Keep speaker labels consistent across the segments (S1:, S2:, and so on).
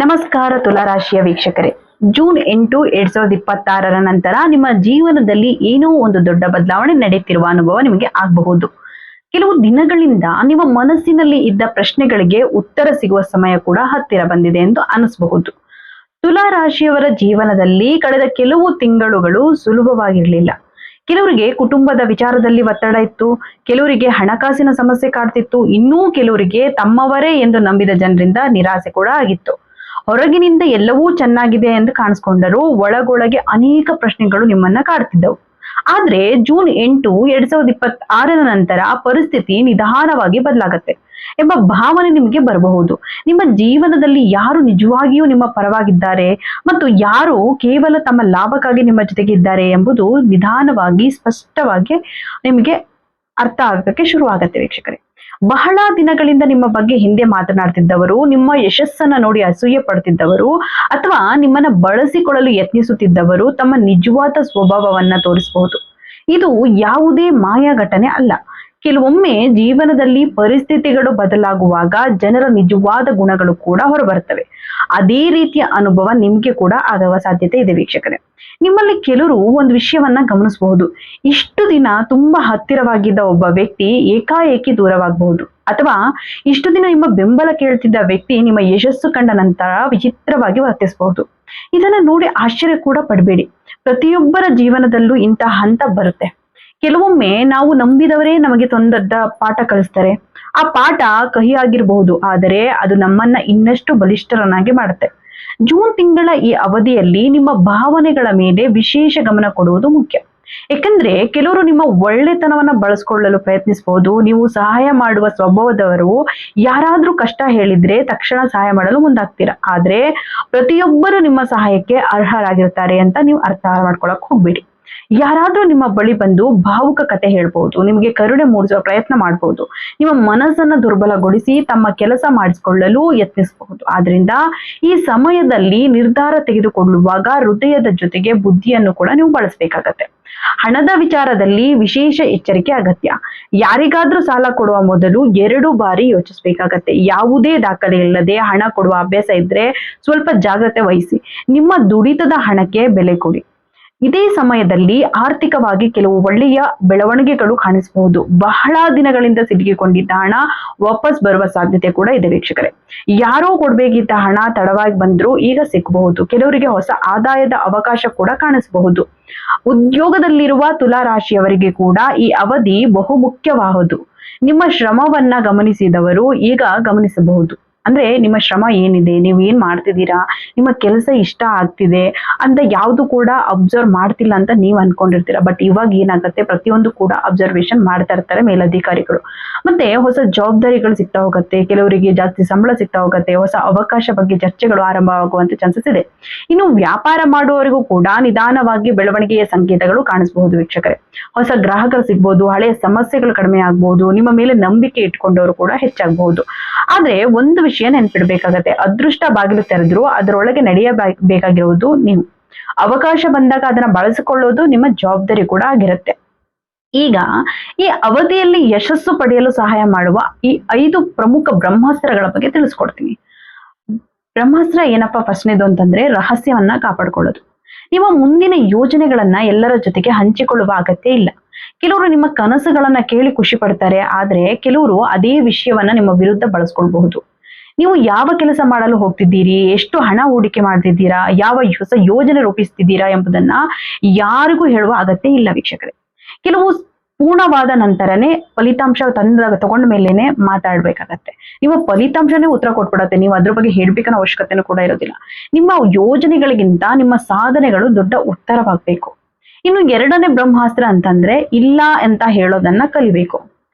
S1: ನಮಸ್ಕಾರ ತುಲಾರಾಶಿಯ ವೀಕ್ಷಕರೇ. ಜೂನ್ 8, 2026 ನಂತರ ನಿಮ್ಮ ಜೀವನದಲ್ಲಿ ಏನೋ ಒಂದು ದೊಡ್ಡ ಬದಲಾವಣೆ ನಡೆಯುತ್ತಿರುವ ಅನುಭವ ನಿಮಗೆ ಆಗಬಹುದು. ಕೆಲವು ದಿನಗಳಿಂದ ನಿಮ್ಮ ಮನಸ್ಸಿನಲ್ಲಿ ಇದ್ದ ಪ್ರಶ್ನೆಗಳಿಗೆ ಉತ್ತರ ಸಿಗುವ ಸಮಯ ಕೂಡ ಹತ್ತಿರ ಬಂದಿದೆ ಎಂದು ಅನಿಸಬಹುದು. ತುಲಾರಾಶಿಯವರ ಜೀವನದಲ್ಲಿ ಕಳೆದ ಕೆಲವು ತಿಂಗಳುಗಳು ಸುಲಭವಾಗಿರಲಿಲ್ಲ. ಕೆಲವರಿಗೆ ಕುಟುಂಬದ ವಿಚಾರದಲ್ಲಿ ಒತ್ತಡ ಇತ್ತು, ಕೆಲವರಿಗೆ ಹಣಕಾಸಿನ ಸಮಸ್ಯೆ ಕಾಡ್ತಿತ್ತು, ಇನ್ನೂ ಕೆಲವರಿಗೆ ತಮ್ಮವರೇ ಎಂದು ನಂಬಿದ ಜನರಿಂದ ನಿರಾಸೆ ಕೂಡ ಆಗಿತ್ತು. ಹೊರಗಿನಿಂದ ಎಲ್ಲವೂ ಚೆನ್ನಾಗಿದೆ ಎಂದು ಕಾಣಿಸ್ಕೊಂಡರೂ ಒಳಗೊಳಗೆ ಅನೇಕ ಪ್ರಶ್ನೆಗಳು ನಿಮ್ಮನ್ನ ಕಾಡ್ತಿದ್ದವು. ಆದ್ರೆ ಜೂನ್ 8, 2026 ನಂತರ ಪರಿಸ್ಥಿತಿ ನಿಧಾನವಾಗಿ ಬದಲಾಗತ್ತೆ ಎಂಬ ಭಾವನೆ ನಿಮಗೆ ಬರಬಹುದು. ನಿಮ್ಮ ಜೀವನದಲ್ಲಿ ಯಾರು ನಿಜವಾಗಿಯೂ ನಿಮ್ಮ ಪರವಾಗಿದ್ದಾರೆ ಮತ್ತು ಯಾರು ಕೇವಲ ತಮ್ಮ ಲಾಭಕ್ಕಾಗಿ ನಿಮ್ಮ ಜೊತೆಗಿದ್ದಾರೆ ಎಂಬುದು ನಿಧಾನವಾಗಿ ಸ್ಪಷ್ಟವಾಗಿ ನಿಮಗೆ ಅರ್ಥ ಆಗಕ್ಕೆ ಶುರುವಾಗತ್ತೆ ವೀಕ್ಷಕರೇ. ಬಹಳ ದಿನಗಳಿಂದ ನಿಮ್ಮ ಬಗ್ಗೆ ಹಿಂದೆ ಮಾತನಾಡ್ತಿದ್ದವರು, ನಿಮ್ಮ ಯಶಸ್ಸನ್ನ ನೋಡಿ ಅಸೂಯೆ ಪಡ್ತಿದ್ದವರು ಅಥವಾ ನಿಮ್ಮನ್ನ ಬಳಸಿಕೊಳ್ಳಲು ಯತ್ನಿಸುತ್ತಿದ್ದವರು ತಮ್ಮ ನಿಜವಾದ ಸ್ವಭಾವವನ್ನ ತೋರಿಸಬಹುದು. ಇದು ಯಾವುದೇ ಮಾಯಾ ಘಟನೆ ಅಲ್ಲ. ಕೆಲವೊಮ್ಮೆ ಜೀವನದಲ್ಲಿ ಪರಿಸ್ಥಿತಿಗಳು ಬದಲಾಗುವಾಗ ಜನರ ನಿಜವಾದ ಗುಣಗಳು ಕೂಡ ಹೊರಬರ್ತವೆ. ಅದೇ ರೀತಿಯ ಅನುಭವ ನಿಮ್ಗೆ ಕೂಡ ಆಗುವ ಸಾಧ್ಯತೆ ಇದೆ ವೀಕ್ಷಕರೇ. ನಿಮ್ಮಲ್ಲಿ ಕೆಲವರು ಒಂದು ವಿಷಯವನ್ನ ಗಮನಿಸಬಹುದು. ಇಷ್ಟು ದಿನ ತುಂಬಾ ಹತ್ತಿರವಾಗಿದ್ದ ಒಬ್ಬ ವ್ಯಕ್ತಿ ಏಕಾಏಕಿ ದೂರವಾಗಬಹುದು, ಅಥವಾ ಇಷ್ಟು ದಿನ ನಿಮ್ಮ ಬೆಂಬಲ ಕೇಳ್ತಿದ್ದ ವ್ಯಕ್ತಿ ನಿಮ್ಮ ಯಶಸ್ಸು ಕಂಡ ನಂತರ ವಿಚಿತ್ರವಾಗಿ ವರ್ತಿಸಬಹುದು. ಇದನ್ನ ನೋಡಿ ಆಶ್ಚರ್ಯ ಕೂಡ ಪಡಬೇಡಿ. ಪ್ರತಿಯೊಬ್ಬರ ಜೀವನದಲ್ಲೂ ಇಂತಹ ಹಂತ ಬರುತ್ತೆ. ಕೆಲವೊಮ್ಮೆ ನಾವು ನಂಬಿದವರೇ ನಮಗೆ ದೊಡ್ಡ ಪಾಠ ಕಲಿಸ್ತಾರೆ. ಆ ಪಾಠ ಕಹಿ ಆಗಿರಬಹುದು, ಆದರೆ ಅದು ನಮ್ಮನ್ನ ಇನ್ನಷ್ಟು ಬಲಿಷ್ಠರನ್ನಾಗಿ ಮಾಡುತ್ತೆ. ಜೂನ್ ತಿಂಗಳ ಈ ಅವಧಿಯಲ್ಲಿ ನಿಮ್ಮ ಭಾವನೆಗಳ ಮೇಲೆ ವಿಶೇಷ ಗಮನ ಕೊಡುವುದು ಮುಖ್ಯ. ಯಾಕಂದ್ರೆ ಕೆಲವರು ನಿಮ್ಮ ಒಳ್ಳೆತನವನ್ನ ಬಳಸ್ಕೊಳ್ಳಲು ಪ್ರಯತ್ನಿಸಬಹುದು. ನೀವು ಸಹಾಯ ಮಾಡುವ ಸ್ವಭಾವದವರು ಯಾರಾದ್ರೂ ಕಷ್ಟ ಹೇಳಿದ್ರೆ ತಕ್ಷಣ ಸಹಾಯ ಮಾಡಲು ಮುಂದಾಗ್ತೀರಾ. ಆದ್ರೆ ಪ್ರತಿಯೊಬ್ಬರು ನಿಮ್ಮ ಸಹಾಯಕ್ಕೆ ಅರ್ಹರಾಗಿರ್ತಾರೆ ಅಂತ ನೀವು ಅರ್ಥ ಮಾಡ್ಕೊಳಕ್ ಹೋಗ್ಬೇಡಿ. ಯಾರಾದ್ರೂ ನಿಮ್ಮ ಬಳಿ ಬಂದು ಭಾವುಕ ಕತೆ ಹೇಳ್ಬಹುದು, ನಿಮಗೆ ಕರುಣೆ ಮೂಡಿಸುವ ಪ್ರಯತ್ನ ಮಾಡಬಹುದು, ನಿಮ್ಮ ಮನಸ್ಸನ್ನ ದುರ್ಬಲಗೊಳಿಸಿ ತಮ್ಮ ಕೆಲಸ ಮಾಡಿಸಿಕೊಳ್ಳಲು ಯತ್ನಿಸಬಹುದು. ಆದ್ರಿಂದ ಈ ಸಮಯದಲ್ಲಿ ನಿರ್ಧಾರ ತೆಗೆದುಕೊಳ್ಳುವಾಗ ಹೃದಯದ ಜೊತೆಗೆ ಬುದ್ಧಿಯನ್ನು ಕೂಡ ನೀವು ಬಳಸಬೇಕಾಗತ್ತೆ. ಹಣದ ವಿಚಾರದಲ್ಲಿ ವಿಶೇಷ ಎಚ್ಚರಿಕೆ ಅಗತ್ಯ. ಯಾರಿಗಾದ್ರೂ ಸಾಲ ಕೊಡುವ ಮೊದಲು 2 ಬಾರಿ ಯೋಚಿಸಬೇಕಾಗತ್ತೆ. ಯಾವುದೇ ದಾಖಲೆ ಇಲ್ಲದೆ ಹಣ ಕೊಡುವ ಅಭ್ಯಾಸ ಇದ್ರೆ ಸ್ವಲ್ಪ ಜಾಗ್ರತೆ ವಹಿಸಿ. ನಿಮ್ಮ ದುಡಿತದ ಹಣಕ್ಕೆ ಬೆಲೆ ಕೊಡಿ. ಇದೇ ಸಮಯದಲ್ಲಿ ಆರ್ಥಿಕವಾಗಿ ಕೆಲವು ಒಳ್ಳೆಯ ಬೆಳವಣಿಗೆಗಳು ಕಾಣಿಸಬಹುದು. ಬಹಳ ದಿನಗಳಿಂದ ಸಿಲುಕಿಕೊಂಡಿದ್ದ ಹಣ ವಾಪಸ್ ಬರುವ ಸಾಧ್ಯತೆ ಕೂಡ ಇದೆ ವೀಕ್ಷಕರೇ. ಯಾರೋ ಕೊಡ್ಬೇಕಿದ್ದ ಹಣ ತಡವಾಗಿ ಬಂದ್ರು ಈಗ ಸಿಕ್ಕಬಹುದು. ಕೆಲವರಿಗೆ ಹೊಸ ಆದಾಯದ ಅವಕಾಶ ಕೂಡ ಕಾಣಿಸಬಹುದು. ಉದ್ಯೋಗದಲ್ಲಿರುವ ತುಲಾರಾಶಿಯವರಿಗೆ ಕೂಡ ಈ ಅವಧಿ ಬಹುಮುಖ್ಯವಾದುದು. ನಿಮ್ಮ ಶ್ರಮವನ್ನ ಗಮನಿಸಿದವರು ಈಗ ಗಮನಿಸಬಹುದು. ಅಂದ್ರೆ ನಿಮ್ಮ ಶ್ರಮ ಏನಿದೆ, ನೀವು ಏನ್ ಮಾಡ್ತಿದ್ದೀರಾ, ನಿಮ್ಮ ಕೆಲಸ ಇಷ್ಟ ಆಗ್ತಿದೆ ಅಂತ ಯಾವುದು ಕೂಡ ಅಬ್ಸರ್ವ್ ಮಾಡ್ತಿಲ್ಲ ಅಂತ ನೀವು ಅನ್ಕೊಂಡಿರ್ತೀರಾ. ಬಟ್ ಇವಾಗ ಏನಾಗುತ್ತೆ, ಪ್ರತಿಯೊಂದು ಕೂಡ ಅಬ್ಸರ್ವೇಷನ್ ಮಾಡ್ತಾ ಇರ್ತಾರೆ ಮೇಲಧಿಕಾರಿಗಳು. ಮತ್ತೆ ಹೊಸ ಜವಾಬ್ದಾರಿಗಳು ಸಿಗ್ತಾ ಹೋಗುತ್ತೆ, ಕೆಲವರಿಗೆ ಜಾಸ್ತಿ ಸಂಬಳ ಸಿಗ್ತಾ ಹೋಗುತ್ತೆ, ಹೊಸ ಅವಕಾಶ ಬಗ್ಗೆ ಚರ್ಚೆಗಳು ಆರಂಭವಾಗುವಂತ ಚಾನ್ಸಸ್ ಇದೆ. ಇನ್ನು ವ್ಯಾಪಾರ ಮಾಡುವವರಿಗೂ ಕೂಡ ನಿಧಾನವಾಗಿ ಬೆಳವಣಿಗೆಯ ಸಂಕೇತಗಳು ಕಾಣಿಸಬಹುದು ವೀಕ್ಷಕರೇ. ಹೊಸ ಗ್ರಾಹಕರು ಸಿಗ್ಬಹುದು, ಹಳೆಯ ಸಮಸ್ಯೆಗಳು ಕಡಿಮೆ ಆಗ್ಬಹುದು, ನಿಮ್ಮ ಮೇಲೆ ನಂಬಿಕೆ ಇಟ್ಕೊಂಡವರು ಕೂಡ ಹೆಚ್ಚಾಗಬಹುದು. ಆದ್ರೆ ಒಂದು ವಿಷಯ ನೆನ್ಪಿಡ್ಬೇಕಾಗತ್ತೆ, ಅದೃಷ್ಟ ಬಾಗಿಲು ತೆರೆದ್ರು ಅದರೊಳಗೆ ನಡೆಯಬೇಕಾಗಿರುವುದು ನೀವು. ಅವಕಾಶ ಬಂದಾಗ ಅದನ್ನ ಬಳಸಿಕೊಳ್ಳೋದು ನಿಮ್ಮ ಜವಾಬ್ದಾರಿ ಕೂಡ ಆಗಿರುತ್ತೆ. ಈಗ ಈ ಅವಧಿಯಲ್ಲಿ ಯಶಸ್ಸು ಪಡೆಯಲು ಸಹಾಯ ಮಾಡುವ ಈ 5 ಪ್ರಮುಖ ಬ್ರಹ್ಮಾಸ್ತ್ರಗಳ ಬಗ್ಗೆ ತಿಳಿಸ್ಕೊಡ್ತೀನಿ. ಬ್ರಹ್ಮಾಸ್ತ್ರ ಏನಪ್ಪಾ ಫಸ್ಟ್ನೇದು ಅಂತಂದ್ರೆ ರಹಸ್ಯವನ್ನ ಕಾಪಾಡ್ಕೊಳ್ಳೋದು. ನಿಮ್ಮ ಮುಂದಿನ ಯೋಜನೆಗಳನ್ನ ಎಲ್ಲರ ಜೊತೆಗೆ ಹಂಚಿಕೊಳ್ಳುವ ಅಗತ್ಯ ಇಲ್ಲ. ಕೆಲವರು ನಿಮ್ಮ ಕನಸುಗಳನ್ನ ಕೇಳಿ ಖುಷಿ ಪಡ್ತಾರೆ, ಆದ್ರೆ ಕೆಲವರು ಅದೇ ವಿಷಯವನ್ನ ನಿಮ್ಮ ವಿರುದ್ಧ ಬಳಸ್ಕೊಳ್ಬಹುದು. ನೀವು ಯಾವ ಕೆಲಸ ಮಾಡಲು ಹೋಗ್ತಿದ್ದೀರಿ, ಎಷ್ಟು ಹಣ ಹೂಡಿಕೆ ಮಾಡ್ತಿದ್ದೀರಾ, ಯಾವ ಹೊಸ ಯೋಜನೆ ರೂಪಿಸ್ತಿದ್ದೀರಾ ಎಂಬುದನ್ನ ಯಾರಿಗೂ ಹೇಳುವ ಅಗತ್ಯ ಇಲ್ಲ ವೀಕ್ಷಕರೇ. ಕೆಲವು ಪೂರ್ಣವಾದ ನಂತರನೇ ಫಲಿತಾಂಶ ತಗೊಂಡ ಮೇಲೇನೆ ಮಾತಾಡ್ಬೇಕಾಗತ್ತೆ. ನಿಮ್ಮ ಫಲಿತಾಂಶನೇ ಉತ್ತರ ಕೊಟ್ಬಿಡತ್ತೆ, ನೀವು ಅದ್ರ ಬಗ್ಗೆ ಹೇಳ್ಬೇಕನ್ನೋ ಅವಶ್ಯಕತೆನೂ ಕೂಡ ಇರೋದಿಲ್ಲ. ನಿಮ್ಮ ಯೋಜನೆಗಳಿಗಿಂತ ನಿಮ್ಮ ಸಾಧನೆಗಳು ದೊಡ್ಡ ಉತ್ತರವಾಗಬೇಕು. ಇನ್ನು 2ನೇ ಬ್ರಹ್ಮಾಸ್ತ್ರ ಅಂತಂದ್ರೆ ಇಲ್ಲ ಅಂತ ಹೇಳೋದನ್ನ ಕಲಿಬೇಕು.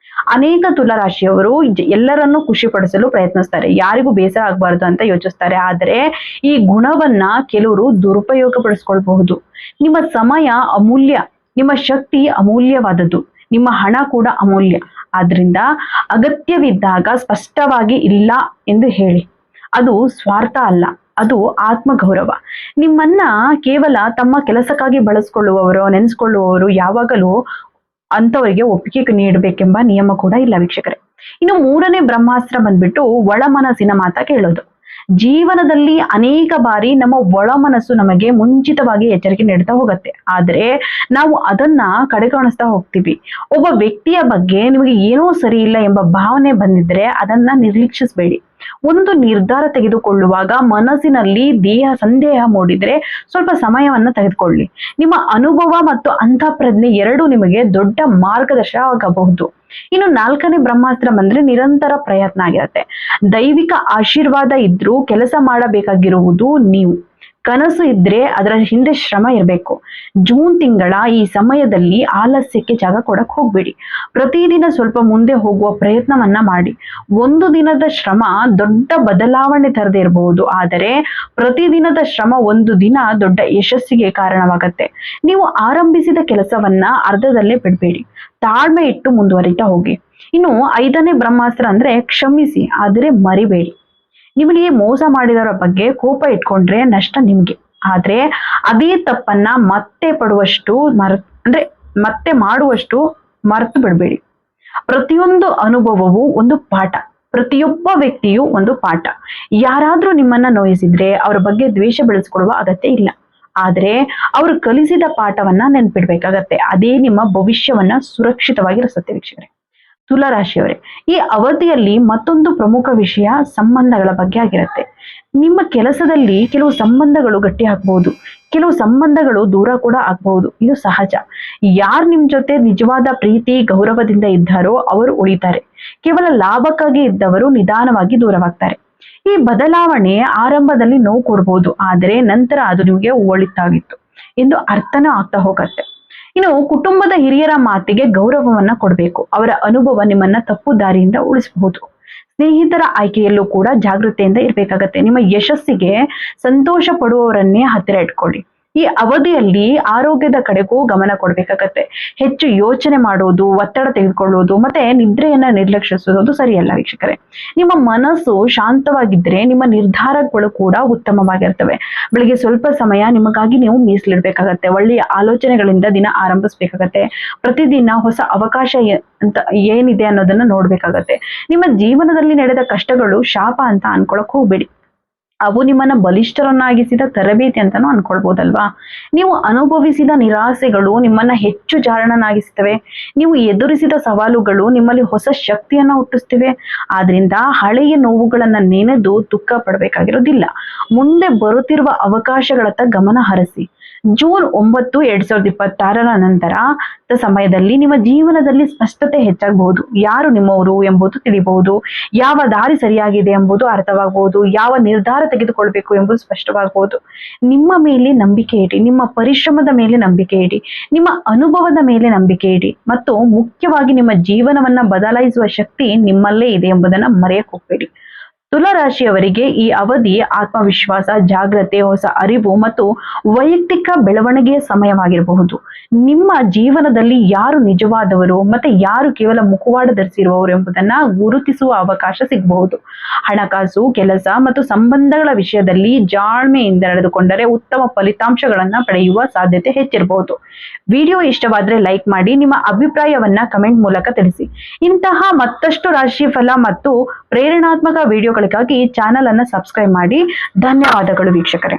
S1: ಅನೇಕ ತುಲಾರಾಶಿಯವರು ಎಲ್ಲರನ್ನೂ ಖುಷಿ ಪಡಿಸಲು ಪ್ರಯತ್ನಿಸ್ತಾರೆ, ಯಾರಿಗೂ ಬೇಸರ ಆಗ್ಬಾರ್ದು ಅಂತ ಯೋಚಿಸ್ತಾರೆ. ಆದರೆ ಈ ಗುಣವನ್ನ ಕೆಲವರು ದುರುಪಯೋಗ ಪಡಿಸ್ಕೊಳ್ಬಹುದು. ನಿಮ್ಮ ಸಮಯ ಅಮೂಲ್ಯ, ನಿಮ್ಮ ಶಕ್ತಿ ಅಮೂಲ್ಯವಾದದ್ದು, ನಿಮ್ಮ ಹಣ ಕೂಡ ಅಮೂಲ್ಯ. ಆದ್ರಿಂದ ಅಗತ್ಯವಿದ್ದಾಗ ಸ್ಪಷ್ಟವಾಗಿ ಇಲ್ಲ ಎಂದು ಹೇಳಿ. ಅದು ಸ್ವಾರ್ಥ ಅಲ್ಲ, ಅದು ಆತ್ಮಗೌರವ. ನಿಮ್ಮನ್ನ ಕೇವಲ ತಮ್ಮ ಕೆಲಸಕ್ಕಾಗಿ ಬಳಸ್ಕೊಳ್ಳುವವರು, ನೆನೆಸ್ಕೊಳ್ಳುವವರು ಯಾವಾಗಲೂ ಅಂತವರಿಗೆ ಒಪ್ಪಿಗೆ ನೀಡಬೇಕೆಂಬ ನಿಯಮ ಕೂಡ ಇಲ್ಲ ವೀಕ್ಷಕರೇ. ಇನ್ನು 3ನೇ ಬ್ರಹ್ಮಾಸ್ತ್ರ ಬಂದ್ಬಿಟ್ಟು ಒಳ ಮನಸ್ಸಿನ ಮಾತ ಕೇಳೋದು. ಜೀವನದಲ್ಲಿ ಅನೇಕ ಬಾರಿ ನಮ್ಮ ಒಳ ಮನಸ್ಸು ನಮಗೆ ಮುಂಚಿತವಾಗಿ ಎಚ್ಚರಿಕೆ ನೀಡ್ತಾ ಹೋಗುತ್ತೆ, ಆದ್ರೆ ನಾವು ಅದನ್ನ ಕಡೆಗಣಿಸ್ತಾ ಹೋಗ್ತೀವಿ. ಒಬ್ಬ ವ್ಯಕ್ತಿಯ ಬಗ್ಗೆ ನಿಮಗೆ ಏನೋ ಸರಿ ಇಲ್ಲ ಎಂಬ ಭಾವನೆ ಬಂದಿದ್ರೆ ಅದನ್ನ ನಿರ್ಲಕ್ಷಿಸಬೇಡಿ. ಒಂದು ನಿರ್ಧಾರ ತೆಗೆದುಕೊಳ್ಳುವಾಗ ಮನಸ್ಸಿನಲ್ಲಿ ಸಂದೇಹ ಮೂಡಿದ್ರೆ ಸ್ವಲ್ಪ ಸಮಯವನ್ನ ತೆಗೆದುಕೊಳ್ಳಿ. ನಿಮ್ಮ ಅನುಭವ ಮತ್ತು ಅಂತಃಪ್ರಜ್ಞೆ ಎರಡು ನಿಮಗೆ ದೊಡ್ಡ ಮಾರ್ಗದರ್ಶನ ಆಗಬಹುದು. ಇನ್ನು 4ನೇ ಬ್ರಹ್ಮಾಸ್ತ್ರ ಬಂದ್ರೆ ನಿರಂತರ ಪ್ರಯತ್ನ ಆಗಿರುತ್ತೆ. ದೈವಿಕ ಆಶೀರ್ವಾದ ಇದ್ರೂ ಕೆಲಸ ಮಾಡಬೇಕಾಗಿರುವುದು ನೀವು. ಕನಸು ಇದ್ರೆ ಅದರ ಹಿಂದೆ ಶ್ರಮ ಇರಬೇಕು. ಜೂನ್ ತಿಂಗಳ ಈ ಸಮಯದಲ್ಲಿ ಆಲಸ್ಯಕ್ಕೆ ಜಾಗ ಕೊಡಕ್ ಹೋಗ್ಬೇಡಿ. ಪ್ರತಿದಿನ ಸ್ವಲ್ಪ ಮುಂದೆ ಹೋಗುವ ಪ್ರಯತ್ನವನ್ನ ಮಾಡಿ. ಒಂದು ದಿನದ ಶ್ರಮ ದೊಡ್ಡ ಬದಲಾವಣೆ ತರದೇ ಇರಬಹುದು, ಆದರೆ ಪ್ರತಿದಿನದ ಶ್ರಮ ಒಂದು ದಿನ ದೊಡ್ಡ ಯಶಸ್ಸಿಗೆ ಕಾರಣವಾಗತ್ತೆ. ನೀವು ಆರಂಭಿಸಿದ ಕೆಲಸವನ್ನ ಅರ್ಧದಲ್ಲೇ ಬಿಡಬೇಡಿ. ತಾಳ್ಮೆ ಇಟ್ಟು ಮುಂದುವರಿತಾ ಹೋಗಿ. ಇನ್ನು 5ನೇ ಬ್ರಹ್ಮಾಸ್ತ್ರ ಅಂದ್ರೆ ಕ್ಷಮಿಸಿ, ಆದರೆ ಮರಿಬೇಡಿ. ನಿಮಗೆ ಮೋಸ ಮಾಡಿದವರ ಬಗ್ಗೆ ಕೋಪ ಇಟ್ಕೊಂಡ್ರೆ ನಷ್ಟ ನಿಮ್ಗೆ, ಆದ್ರೆ ಅದೇ ತಪ್ಪನ್ನ ಮತ್ತೆ ಮಾಡುವಷ್ಟು ಮರೆತು ಬಿಡಬೇಡಿ. ಪ್ರತಿಯೊಂದು ಅನುಭವವು ಒಂದು ಪಾಠ, ಪ್ರತಿಯೊಬ್ಬ ವ್ಯಕ್ತಿಯು ಒಂದು ಪಾಠ. ಯಾರಾದ್ರೂ ನಿಮ್ಮನ್ನ ನೋಯಿಸಿದ್ರೆ ಅವರ ಬಗ್ಗೆ ದ್ವೇಷ ಬೆಳೆಸ್ಕೊಡುವ ಅಗತ್ಯ ಇಲ್ಲ, ಆದ್ರೆ ಅವರು ಕಲಿಸಿದ ಪಾಠವನ್ನ ನೆನ್ಪಿಡ್ಬೇಕಾಗತ್ತೆ. ಅದೇ ನಿಮ್ಮ ಭವಿಷ್ಯವನ್ನ ಸುರಕ್ಷಿತವಾಗಿರಿಸುತ್ತೆ. ವೀಕ್ಷಕರೇ, ತುಲಾ ರಾಶಿಯವರೇ, ಈ ಅವಧಿಯಲ್ಲಿ ಮತ್ತೊಂದು ಪ್ರಮುಖ ವಿಷಯ ಸಂಬಂಧಗಳ ಬಗ್ಗೆ ಆಗಿರುತ್ತೆ. ನಿಮ್ಮ ಕೆಲಸದಲ್ಲಿ ಕೆಲವು ಸಂಬಂಧಗಳು ಗಟ್ಟಿ ಆಗ್ಬಹುದು, ಕೆಲವು ಸಂಬಂಧಗಳು ದೂರ ಕೂಡ ಆಗ್ಬಹುದು. ಇದು ಸಹಜ. ಯಾರು ನಿಮ್ ಜೊತೆ ನಿಜವಾದ ಪ್ರೀತಿ ಗೌರವದಿಂದ ಇದ್ದಾರೋ ಅವರು ಉಳಿತಾರೆ. ಕೇವಲ ಲಾಭಕ್ಕಾಗಿ ಇದ್ದವರು ನಿಧಾನವಾಗಿ ದೂರವಾಗ್ತಾರೆ. ಈ ಬದಲಾವಣೆ ಆರಂಭದಲ್ಲಿ ನೋವು ಕೊಡ್ಬೋದು, ಆದರೆ ನಂತರ ಅದು ನಿಮಗೆ ಒಳಿತಾಗಿತ್ತು ಎಂದು ಅರ್ಥನೂ ಆಗ್ತಾ ಹೋಗತ್ತೆ. ಇನ್ನು ಕುಟುಂಬದ ಹಿರಿಯರ ಮಾತಿಗೆ ಗೌರವವನ್ನ ಕೊಡಬೇಕು. ಅವರ ಅನುಭವ ನಿಮ್ಮನ್ನ ತಪ್ಪು ದಾರಿಯಿಂದ ಉಳಿಸಬಹುದು. ಸ್ನೇಹಿತರ ಆಯ್ಕೆಯಲ್ಲೂ ಕೂಡ ಜಾಗೃತೆಯಿಂದ ಇರ್ಬೇಕಾಗತ್ತೆ. ನಿಮ್ಮ ಯಶಸ್ಸಿಗೆ ಸಂತೋಷ ಪಡುವವರನ್ನೇ ಹತ್ತಿರ ಇಟ್ಕೊಳ್ಳಿ. ಈ ಅವಧಿಯಲ್ಲಿ ಆರೋಗ್ಯದ ಕಡೆಗೂ ಗಮನ ಕೊಡ್ಬೇಕಾಗತ್ತೆ. ಹೆಚ್ಚು ಯೋಚನೆ ಮಾಡೋದು, ಒತ್ತಡ ತೆಗೆದುಕೊಳ್ಳುವುದು ಮತ್ತೆ ನಿದ್ರೆಯನ್ನ ನಿರ್ಲಕ್ಷಿಸುವುದು ಸರಿಯಲ್ಲ ವೀಕ್ಷಕರೇ. ನಿಮ್ಮ ಮನಸ್ಸು ಶಾಂತವಾಗಿದ್ರೆ ನಿಮ್ಮ ನಿರ್ಧಾರಗಳು ಕೂಡ ಉತ್ತಮವಾಗಿರ್ತವೆ. ಬೆಳಿಗ್ಗೆ ಸ್ವಲ್ಪ ಸಮಯ ನಿಮಗಾಗಿ ನೀವು ಮೀಸಲಿಡ್ಬೇಕಾಗತ್ತೆ. ಒಳ್ಳೆಯ ಆಲೋಚನೆಗಳಿಂದ ದಿನ ಆರಂಭಿಸ್ಬೇಕಾಗತ್ತೆ. ಪ್ರತಿದಿನ ಹೊಸ ಅವಕಾಶ ಅಂತ ಏನಿದೆ ಅನ್ನೋದನ್ನ ನೋಡ್ಬೇಕಾಗತ್ತೆ. ನಿಮ್ಮ ಜೀವನದಲ್ಲಿ ನಡೆದ ಕಷ್ಟಗಳು ಶಾಪ ಅಂತ ಅನ್ಕೊಳಕ್ ಹೋಗ್ಬೇಡಿ. ಅವು ನಿಮ್ಮನ್ನ ಬಲಿಷ್ಠರನ್ನಾಗಿಸಿದ ತರಬೇತಿ ಅಂತಾನು ಅನ್ಕೊಳ್ಬಹುದಲ್ವಾ. ನೀವು ಅನುಭವಿಸಿದ ನಿರಾಸೆಗಳು ನಿಮ್ಮನ್ನ ಹೆಚ್ಚು ಜಾಣನಾಗಿಸ್ತವೆ. ನೀವು ಎದುರಿಸಿದ ಸವಾಲುಗಳು ನಿಮ್ಮಲ್ಲಿ ಹೊಸ ಶಕ್ತಿಯನ್ನ ಹುಟ್ಟಿಸ್ತಿವೆ. ಆದ್ರಿಂದ ಹಳೆಯ ನೋವುಗಳನ್ನ ನೆನೆದು ದುಃಖ ಪಡಬೇಕಾಗಿರೋದಿಲ್ಲ. ಮುಂದೆ ಬರುತ್ತಿರುವ ಅವಕಾಶಗಳತ್ತ ಗಮನ ಹರಿಸಿ. ಜೂನ್ 9, 2026 ನಂತರ ಸಮಯದಲ್ಲಿ ನಿಮ್ಮ ಜೀವನದಲ್ಲಿ ಸ್ಪಷ್ಟತೆ ಹೆಚ್ಚಾಗಬಹುದು. ಯಾರು ನಿಮ್ಮವರು ಎಂಬುದು ತಿಳಿಬಹುದು, ಯಾವ ದಾರಿ ಸರಿಯಾಗಿದೆ ಎಂಬುದು ಅರ್ಥವಾಗಬಹುದು, ಯಾವ ನಿರ್ಧಾರ ತೆಗೆದುಕೊಳ್ಬೇಕು ಎಂಬುದು ಸ್ಪಷ್ಟವಾಗಬಹುದು. ನಿಮ್ಮ ಮೇಲೆ ನಂಬಿಕೆ ಇಡಿ, ನಿಮ್ಮ ಪರಿಶ್ರಮದ ಮೇಲೆ ನಂಬಿಕೆ ಇಡಿ, ನಿಮ್ಮ ಅನುಭವದ ಮೇಲೆ ನಂಬಿಕೆ ಇಡಿ ಮತ್ತು ಮುಖ್ಯವಾಗಿ ನಿಮ್ಮ ಜೀವನವನ್ನ ಬದಲಾಯಿಸುವ ಶಕ್ತಿ ನಿಮ್ಮಲ್ಲೇ ಇದೆ ಎಂಬುದನ್ನ ಮರೆಯಕ್ಕೆ ಹೋಗಬೇಡಿ. ತುಲಾ ರಾಶಿಯವರಿಗೆ ಈ ಅವಧಿ ಆತ್ಮವಿಶ್ವಾಸ, ಜಾಗ್ರತೆ, ಹೊಸ ಅರಿವು ಮತ್ತು ವೈಯಕ್ತಿಕ ಬೆಳವಣಿಗೆಯ ಸಮಯವಾಗಿರಬಹುದು. ನಿಮ್ಮ ಜೀವನದಲ್ಲಿ ಯಾರು ನಿಜವಾದವರು ಮತ್ತೆ ಯಾರು ಕೇವಲ ಮುಖವಾಡ ಧರಿಸಿರುವವರು ಎಂಬುದನ್ನ ಗುರುತಿಸುವ ಅವಕಾಶ ಸಿಗಬಹುದು. ಹಣಕಾಸು, ಕೆಲಸ ಮತ್ತು ಸಂಬಂಧಗಳ ವಿಷಯದಲ್ಲಿ ಜಾಣ್ಮೆಯಿಂದ ನಡೆದುಕೊಂಡರೆ ಉತ್ತಮ ಫಲಿತಾಂಶಗಳನ್ನ ಪಡೆಯುವ ಸಾಧ್ಯತೆ ಹೆಚ್ಚಿರಬಹುದು. ವಿಡಿಯೋ ಇಷ್ಟವಾದ್ರೆ ಲೈಕ್ ಮಾಡಿ, ನಿಮ್ಮ ಅಭಿಪ್ರಾಯವನ್ನ ಕಮೆಂಟ್ ಮೂಲಕ ತಿಳಿಸಿ. ಇಂತಹ ಮತ್ತಷ್ಟು ರಾಶಿ ಫಲ ಮತ್ತು ಪ್ರೇರಣಾತ್ಮಕ ವಿಡಿಯೋಗಳಿಗಾಗಿ ಚಾನೆಲ್ ಅನ್ನು ಸಬ್ಸ್ಕ್ರೈಬ್ ಮಾಡಿ. ಧನ್ಯವಾದಗಳು ವೀಕ್ಷಕರೇ.